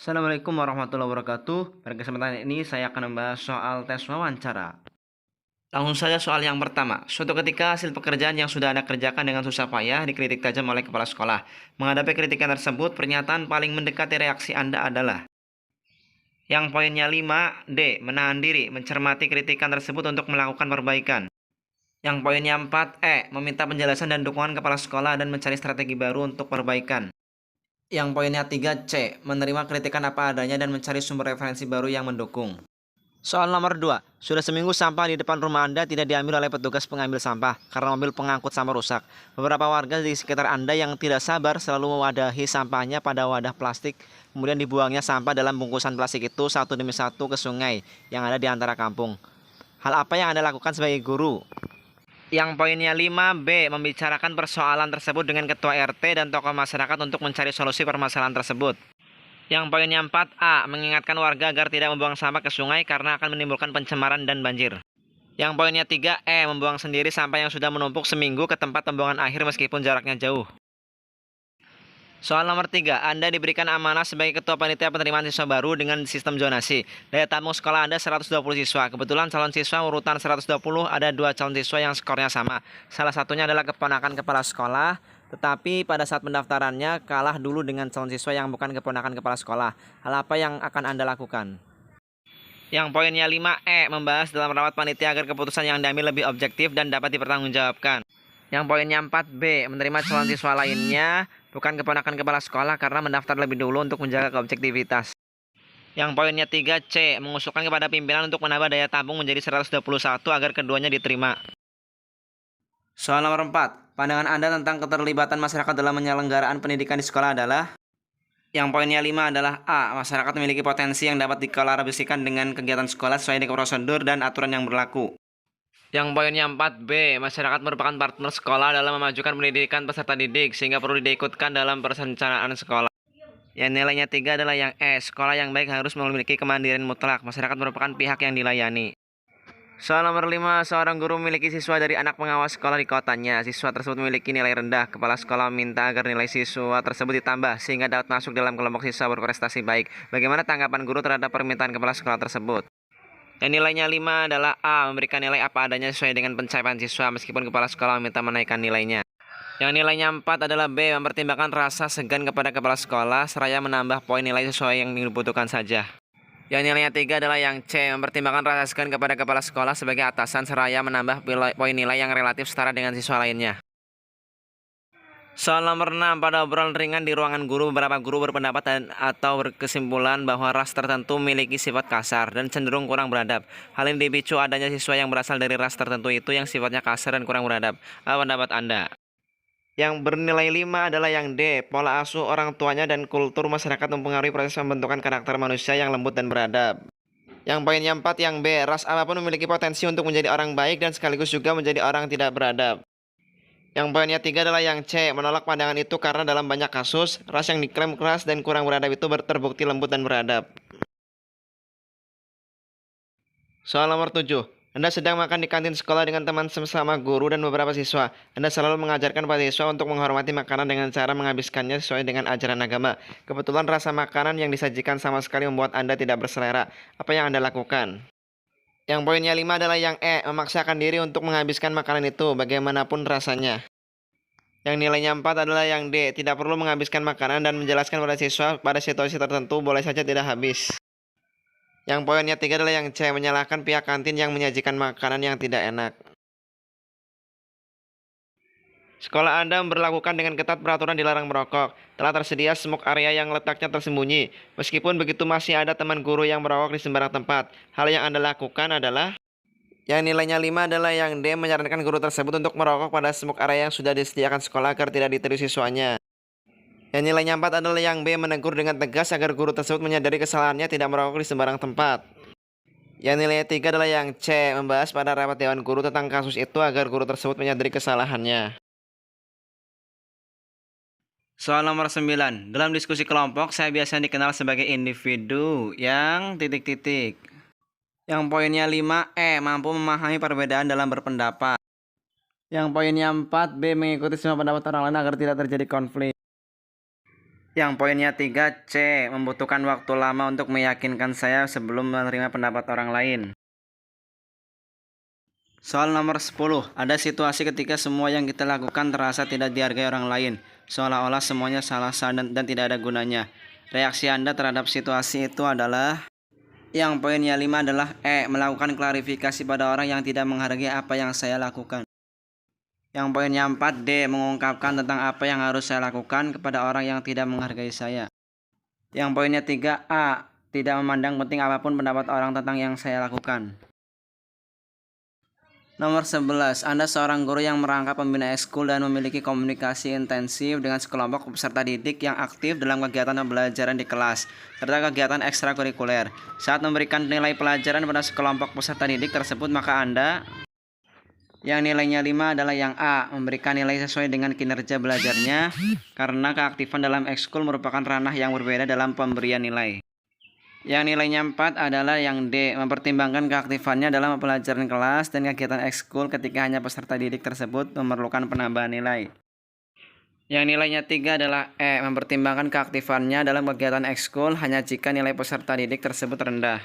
Assalamualaikum warahmatullahi wabarakatuh. Pada kesempatan ini saya akan membahas soal tes wawancara. Langsung saja soal yang pertama. Suatu ketika hasil pekerjaan yang sudah Anda kerjakan dengan susah payah dikritik tajam oleh kepala sekolah. Menghadapi kritikan tersebut, pernyataan paling mendekati reaksi Anda adalah yang poinnya 5D, menahan diri, mencermati kritikan tersebut untuk melakukan perbaikan. Yang poinnya 4E, meminta penjelasan dan dukungan kepala sekolah dan mencari strategi baru untuk perbaikan. Yang poinnya 3C, menerima kritikan apa adanya dan mencari sumber referensi baru yang mendukung. Soal nomor 2, sudah seminggu sampah di depan rumah Anda tidak diambil oleh petugas pengambil sampah karena mobil pengangkut sampah rusak. Beberapa warga di sekitar Anda yang tidak sabar selalu mewadahi sampahnya pada wadah plastik, kemudian dibuangnya sampah dalam bungkusan plastik itu satu demi satu ke sungai yang ada di antara kampung. Hal apa yang Anda lakukan sebagai guru? Yang poinnya 5B, membicarakan persoalan tersebut dengan ketua RT dan tokoh masyarakat untuk mencari solusi permasalahan tersebut. Yang poinnya 4A, mengingatkan warga agar tidak membuang sampah ke sungai karena akan menimbulkan pencemaran dan banjir. Yang poinnya 3E, membuang sendiri sampah yang sudah menumpuk seminggu ke tempat pembuangan akhir meskipun jaraknya jauh. Soal nomor 3, Anda diberikan amanah sebagai ketua panitia penerimaan siswa baru dengan sistem zonasi. Daya tampung sekolah Anda 120 siswa. Kebetulan calon siswa urutan 120 ada 2 calon siswa yang skornya sama. Salah satunya adalah keponakan kepala sekolah, tetapi pada saat pendaftarannya kalah dulu dengan calon siswa yang bukan keponakan kepala sekolah. Hal apa yang akan Anda lakukan? Yang poinnya 5E, membahas dalam rapat panitia agar keputusan yang diambil lebih objektif dan dapat dipertanggungjawabkan. Yang poinnya 4B, menerima calon siswa lainnya bukan keponakan kepala sekolah karena mendaftar lebih dulu untuk menjaga keobjektivitas. Yang poinnya 3C, mengusulkan kepada pimpinan untuk menambah daya tampung menjadi 121 agar keduanya diterima. Soal nomor 4, pandangan Anda tentang keterlibatan masyarakat dalam penyelenggaraan pendidikan di sekolah adalah? Yang poinnya 5 adalah A, masyarakat memiliki potensi yang dapat dikolaborasikan dengan kegiatan sekolah sesuai dengan prosedur dan aturan yang berlaku. Yang poinnya 4B, masyarakat merupakan partner sekolah dalam memajukan pendidikan peserta didik sehingga perlu diikutkan dalam perencanaan sekolah. Yang nilainya 3 adalah yang E, sekolah yang baik harus memiliki kemandirian mutlak, masyarakat merupakan pihak yang dilayani. Soal nomor 5, seorang guru memiliki siswa dari anak pengawas sekolah di kotanya. Siswa tersebut memiliki nilai rendah. Kepala sekolah meminta agar nilai siswa tersebut ditambah sehingga dapat masuk dalam kelompok siswa berprestasi baik. Bagaimana tanggapan guru terhadap permintaan kepala sekolah tersebut? Yang nilainya 5 adalah A, memberikan nilai apa adanya sesuai dengan pencapaian siswa meskipun kepala sekolah meminta menaikkan nilainya. Yang nilainya 4 adalah B, mempertimbangkan rasa segan kepada kepala sekolah seraya menambah poin nilai sesuai yang dibutuhkan saja. Yang nilainya 3 adalah yang C, mempertimbangkan rasa segan kepada kepala sekolah sebagai atasan seraya menambah poin nilai yang relatif setara dengan siswa lainnya. Soal nomor 6, pada obrolan ringan di ruangan guru, beberapa guru berpendapat atau berkesimpulan bahwa ras tertentu memiliki sifat kasar dan cenderung kurang beradab. Hal ini dipicu adanya siswa yang berasal dari ras tertentu itu yang sifatnya kasar dan kurang beradab. Apa pendapat Anda? Yang bernilai 5 adalah yang D, pola asuh orang tuanya dan kultur masyarakat mempengaruhi proses pembentukan karakter manusia yang lembut dan beradab. Yang poinnya 4, yang B, ras apapun memiliki potensi untuk menjadi orang baik dan sekaligus juga menjadi orang tidak beradab. Yang poinnya 3 adalah yang C, menolak pandangan itu karena dalam banyak kasus, ras yang diklaim keras dan kurang beradab itu terbukti lembut dan beradab. Soal nomor 7, Anda sedang makan di kantin sekolah dengan teman sesama guru dan beberapa siswa. Anda selalu mengajarkan pada siswa untuk menghormati makanan dengan cara menghabiskannya sesuai dengan ajaran agama. Kebetulan rasa makanan yang disajikan sama sekali membuat Anda tidak berselera. Apa yang Anda lakukan? Yang poinnya 5 adalah yang E, memaksakan diri untuk menghabiskan makanan itu, bagaimanapun rasanya. Yang nilainya 4 adalah yang D, tidak perlu menghabiskan makanan dan menjelaskan pada siswa pada situasi tertentu boleh saja tidak habis. Yang poinnya 3 adalah yang C, menyalahkan pihak kantin yang menyajikan makanan yang tidak enak. Sekolah Anda memberlakukan dengan ketat peraturan dilarang merokok. Telah tersedia smoke area yang letaknya tersembunyi. Meskipun begitu masih ada teman guru yang merokok di sembarang tempat. Hal yang Anda lakukan adalah yang nilainya 5 adalah yang D, menyarankan guru tersebut untuk merokok pada smoke area yang sudah disediakan sekolah agar tidak ditiru siswanya. Yang nilainya 4 adalah yang B, menegur dengan tegas agar guru tersebut menyadari kesalahannya tidak merokok di sembarang tempat. Yang nilainya 3 adalah yang C, membahas pada rapat dewan guru tentang kasus itu agar guru tersebut menyadari kesalahannya. Soal nomor 9, dalam diskusi kelompok saya biasanya dikenal sebagai individu yang titik-titik. Yang poinnya 5E, mampu memahami perbedaan dalam berpendapat. Yang poinnya 4B, mengikuti semua pendapat orang lain agar tidak terjadi konflik. Yang poinnya 3, C. Membutuhkan waktu lama untuk meyakinkan saya sebelum menerima pendapat orang lain. Soal nomor 10. Ada situasi ketika semua yang kita lakukan terasa tidak dihargai orang lain, seolah-olah semuanya salah dan tidak ada gunanya. Reaksi Anda terhadap situasi itu adalah... Yang poinnya 5 adalah E. Melakukan klarifikasi pada orang yang tidak menghargai apa yang saya lakukan. Yang poinnya 4, D. Mengungkapkan tentang apa yang harus saya lakukan kepada orang yang tidak menghargai saya. Yang poinnya 3, A. Tidak memandang penting apapun pendapat orang tentang yang saya lakukan. Nomor 11. Anda seorang guru yang merangkap pembina ekskul dan memiliki komunikasi intensif dengan sekelompok peserta didik yang aktif dalam kegiatan pembelajaran di kelas, serta kegiatan ekstrakurikuler. Saat memberikan nilai pelajaran pada sekelompok peserta didik tersebut, maka Anda yang nilainya 5 adalah yang A, memberikan nilai sesuai dengan kinerja belajarnya, karena keaktifan dalam ekskul merupakan ranah yang berbeda dalam pemberian nilai. Yang nilainya 4 adalah yang D, mempertimbangkan keaktifannya dalam pelajaran kelas dan kegiatan ekskul ketika hanya peserta didik tersebut memerlukan penambahan nilai. Yang nilainya 3 adalah E, mempertimbangkan keaktifannya dalam kegiatan ekskul hanya jika nilai peserta didik tersebut rendah.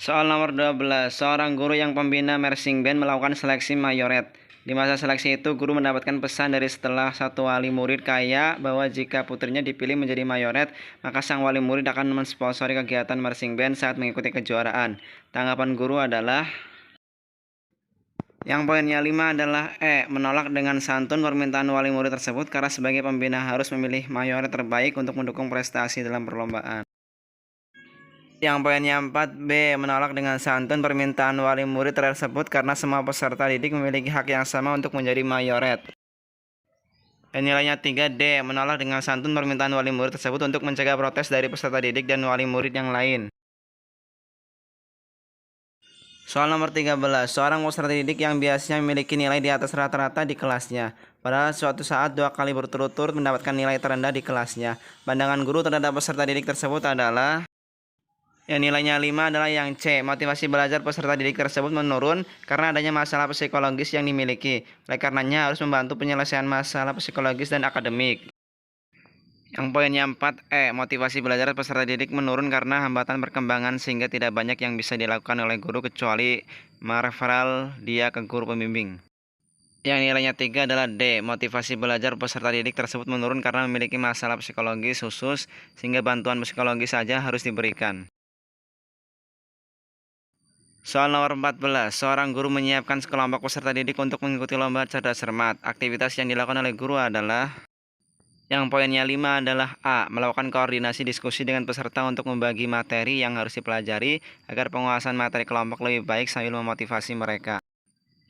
Soal nomor 12. Seorang guru yang pembina marching band melakukan seleksi mayoret. Di masa seleksi itu, guru mendapatkan pesan dari setelah satu wali murid kaya bahwa jika putrinya dipilih menjadi mayoret, maka sang wali murid akan mensponsori kegiatan marching band saat mengikuti kejuaraan. Tanggapan guru adalah... Yang poinnya 5 adalah E, menolak dengan santun permintaan wali murid tersebut karena sebagai pembina harus memilih mayoret terbaik untuk mendukung prestasi dalam perlombaan. Yang poinnya 4, B. Menolak dengan santun permintaan wali murid tersebut karena semua peserta didik memiliki hak yang sama untuk menjadi mayoret. Dan nilainya 3, D. Menolak dengan santun permintaan wali murid tersebut untuk mencegah protes dari peserta didik dan wali murid yang lain. Soal nomor 13. Seorang peserta didik yang biasanya memiliki nilai di atas rata-rata di kelasnya, padahal suatu saat 2 kali berturut-turut mendapatkan nilai terendah di kelasnya. Pandangan guru terhadap peserta didik tersebut adalah... Yang nilainya 5 adalah yang C. Motivasi belajar peserta didik tersebut menurun karena adanya masalah psikologis yang dimiliki. Oleh karenanya harus membantu penyelesaian masalah psikologis dan akademik. Yang poinnya 4, E. Motivasi belajar peserta didik menurun karena hambatan perkembangan sehingga tidak banyak yang bisa dilakukan oleh guru kecuali mereferal dia ke guru pembimbing. Yang nilainya 3 adalah D. Motivasi belajar peserta didik tersebut menurun karena memiliki masalah psikologis khusus sehingga bantuan psikologis saja harus diberikan. Soal nomor 14. Seorang guru menyiapkan sekelompok peserta didik untuk mengikuti lomba cerdas cermat. Aktivitas yang dilakukan oleh guru adalah... Yang poinnya 5 adalah A. Melakukan koordinasi diskusi dengan peserta untuk membagi materi yang harus dipelajari agar penguasaan materi kelompok lebih baik sambil memotivasi mereka.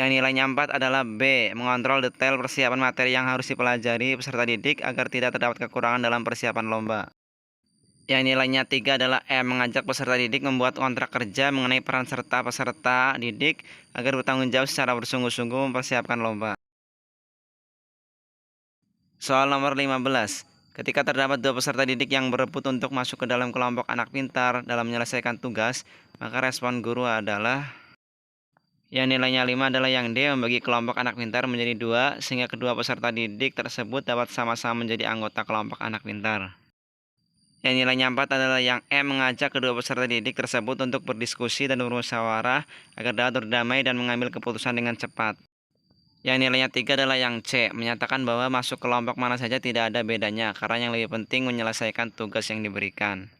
Yang nilainya 4 adalah B. Mengontrol detail persiapan materi yang harus dipelajari peserta didik agar tidak terdapat kekurangan dalam persiapan lomba. Yang nilainya 3 adalah E. Mengajak peserta didik membuat kontrak kerja mengenai peran serta peserta didik agar bertanggung jawab secara bersungguh-sungguh mempersiapkan lomba. Soal nomor 15. Ketika terdapat 2 peserta didik yang berebut untuk masuk ke dalam kelompok anak pintar dalam menyelesaikan tugas, maka respon guru adalah... Yang nilainya 5 adalah yang D. Membagi kelompok anak pintar menjadi 2 sehingga kedua peserta didik tersebut dapat sama-sama menjadi anggota kelompok anak pintar. Yang nilainya 4 adalah yang E. Mengajak kedua peserta didik tersebut untuk berdiskusi dan bermusyawarah agar dapat berdamai dan mengambil keputusan dengan cepat. Yang nilainya 3 adalah yang C. Menyatakan bahwa masuk kelompok mana saja tidak ada bedanya karena yang lebih penting menyelesaikan tugas yang diberikan.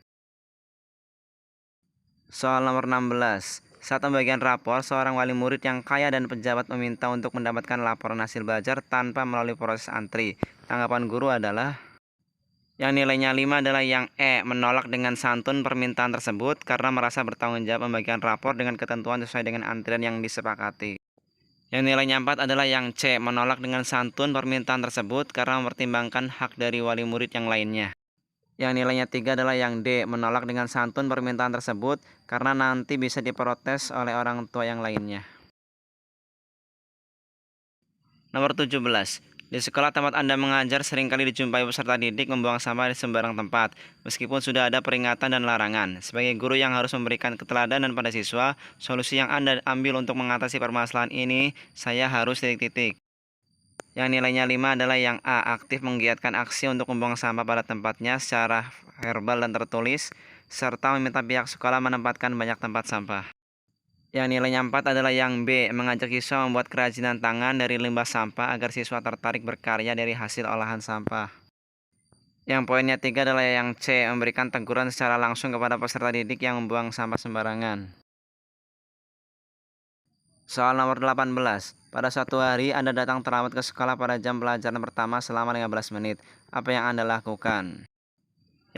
Soal nomor 16. Saat pembagian rapor, seorang wali murid yang kaya dan pejabat meminta untuk mendapatkan laporan hasil belajar tanpa melalui proses antri. Tanggapan guru adalah... Yang nilainya 5 adalah yang E. Menolak dengan santun permintaan tersebut karena merasa bertanggung jawab pembagian rapor dengan ketentuan sesuai dengan antrian yang disepakati. Yang nilainya 4 adalah yang C. Menolak dengan santun permintaan tersebut karena mempertimbangkan hak dari wali murid yang lainnya. Yang nilainya 3 adalah yang D. Menolak dengan santun permintaan tersebut karena nanti bisa diprotes oleh orang tua yang lainnya. Nomor 17. Di sekolah tempat Anda mengajar seringkali dijumpai peserta didik membuang sampah di sembarang tempat, meskipun sudah ada peringatan dan larangan. Sebagai guru yang harus memberikan keteladanan pada siswa, solusi yang Anda ambil untuk mengatasi permasalahan ini, saya harus titik-titik. Yang nilainya 5 adalah yang A, aktif menggiatkan aksi untuk membuang sampah pada tempatnya secara verbal dan tertulis, serta meminta pihak sekolah menempatkan banyak tempat sampah. Yang nilainya 4 adalah yang B, mengajak siswa membuat kerajinan tangan dari limbah sampah agar siswa tertarik berkarya dari hasil olahan sampah. Yang poinnya 3 adalah yang C, memberikan teguran secara langsung kepada peserta didik yang membuang sampah sembarangan. Soal nomor 18. Pada suatu hari Anda datang terlambat ke sekolah pada jam pelajaran pertama selama 15 menit. Apa yang Anda lakukan?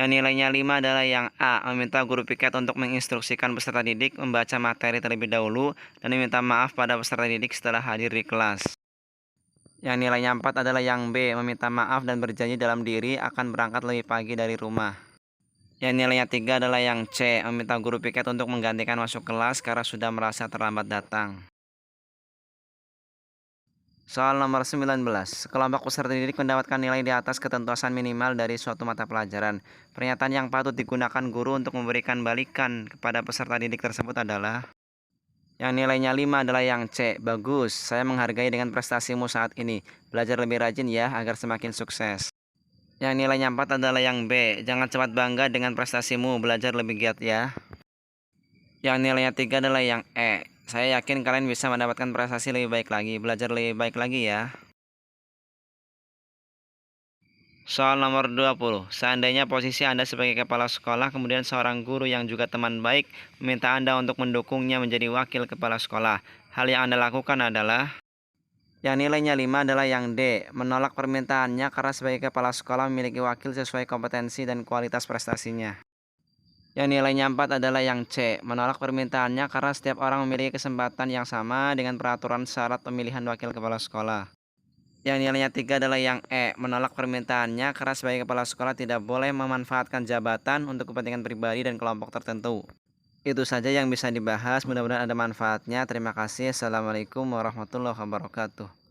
Yang nilainya 5 adalah yang A, meminta guru piket untuk menginstruksikan peserta didik membaca materi terlebih dahulu dan meminta maaf pada peserta didik setelah hadir di kelas. Yang nilainya 4 adalah yang B, meminta maaf dan berjanji dalam diri akan berangkat lebih pagi dari rumah. Yang nilainya 3 adalah yang C, meminta guru piket untuk menggantikan masuk kelas karena sudah merasa terlambat datang. Soal nomor 19. Sekelompok peserta didik mendapatkan nilai di atas ketentuan minimal dari suatu mata pelajaran. Pernyataan yang patut digunakan guru untuk memberikan balikan kepada peserta didik tersebut adalah: yang nilainya 5 adalah yang C, bagus, saya menghargai dengan prestasimu saat ini. Belajar lebih rajin ya agar semakin sukses. Yang nilainya 4 adalah yang B, jangan cepat bangga dengan prestasimu, belajar lebih giat ya. Yang nilainya 3 adalah yang E, saya yakin kalian bisa mendapatkan prestasi lebih baik lagi, belajar lebih baik lagi ya. Soal nomor 20. Seandainya posisi Anda sebagai kepala sekolah, kemudian seorang guru yang juga teman baik meminta Anda untuk mendukungnya menjadi wakil kepala sekolah. Hal yang Anda lakukan adalah: yang nilainya 5 adalah yang D, menolak permintaannya karena sebagai kepala sekolah memiliki wakil sesuai kompetensi dan kualitas prestasinya. Yang nilainya 4 adalah yang C, menolak permintaannya karena setiap orang memiliki kesempatan yang sama dengan peraturan syarat pemilihan wakil kepala sekolah. Yang nilainya 3 adalah yang E, menolak permintaannya karena sebagai kepala sekolah tidak boleh memanfaatkan jabatan untuk kepentingan pribadi dan kelompok tertentu. Itu saja yang bisa dibahas, mudah-mudahan ada manfaatnya. Terima kasih. Assalamualaikum warahmatullahi wabarakatuh.